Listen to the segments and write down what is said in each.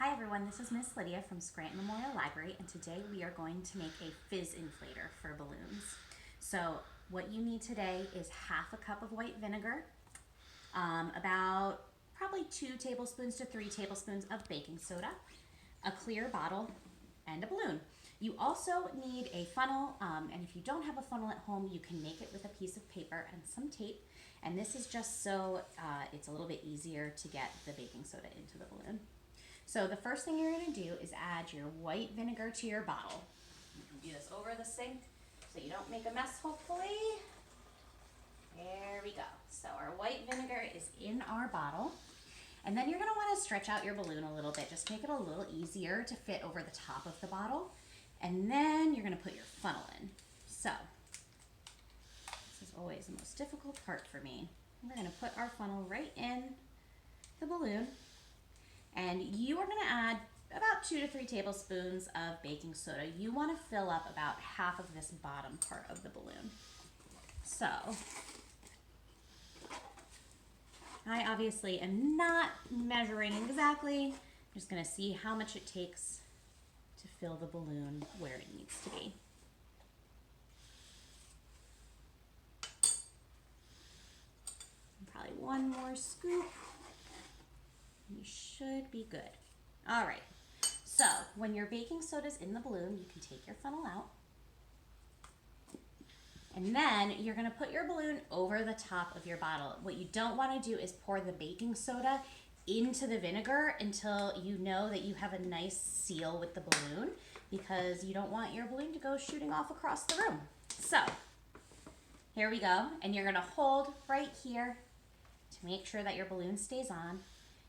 Hi everyone, this is Miss Lydia from Scranton Memorial Library, and today we are going to make a fizz inflator for balloons. So what you need today is half a cup of white vinegar, about probably 2 tablespoons to 3 tablespoons of baking soda, a clear bottle, and a balloon. You also need a funnel, and if you don't have a funnel at home, you can make it with a piece of paper and some tape. And this is just so it's a little bit easier to get the baking soda into the balloon. So the first thing you're going to do is add your white vinegar to your bottle. You can do this over the sink so you don't make a mess, hopefully. There we go. So our white vinegar is in our bottle. And then you're going to want to stretch out your balloon a little bit. Just make it a little easier to fit over the top of the bottle. And then you're going to put your funnel in. So this is always the most difficult part for me. We're going to put our funnel right in the balloon. And you are going to add about 2 to 3 tablespoons of baking soda. You want to fill up about half of this bottom part of the balloon. So I obviously am not measuring exactly. I'm just going to see how much it takes to fill the balloon where it needs to be. And probably one more scoop. You should be good. All right, so when your baking soda is in the balloon, you can take your funnel out. And then you're gonna put your balloon over the top of your bottle. What you don't wanna do is pour the baking soda into the vinegar until you know that you have a nice seal with the balloon, because you don't want your balloon to go shooting off across the room. So here we go, and you're gonna hold right here to make sure that your balloon stays on.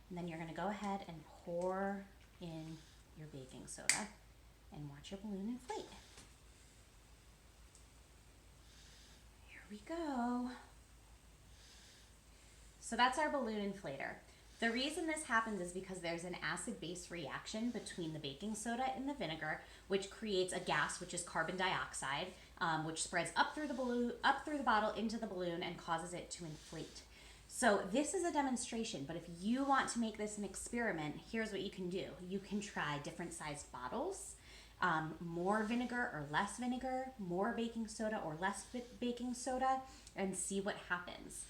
And then you're going to go ahead and pour in your baking soda and watch your balloon inflate. Here we go. So that's our balloon inflator. The reason this happens is because there's an acid-base reaction between the baking soda and the vinegar, which creates a gas, which is carbon dioxide, which spreads up through the bottle into the balloon and causes it to inflate. So this is a demonstration, but if you want to make this an experiment, here's what you can do. You can try different sized bottles, more vinegar or less vinegar, more baking soda or less baking soda, and see what happens.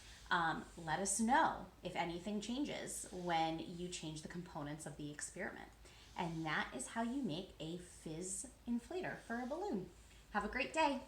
Let us know if anything changes when you change the components of the experiment. And that is how you make a fizz inflator for a balloon. Have a great day.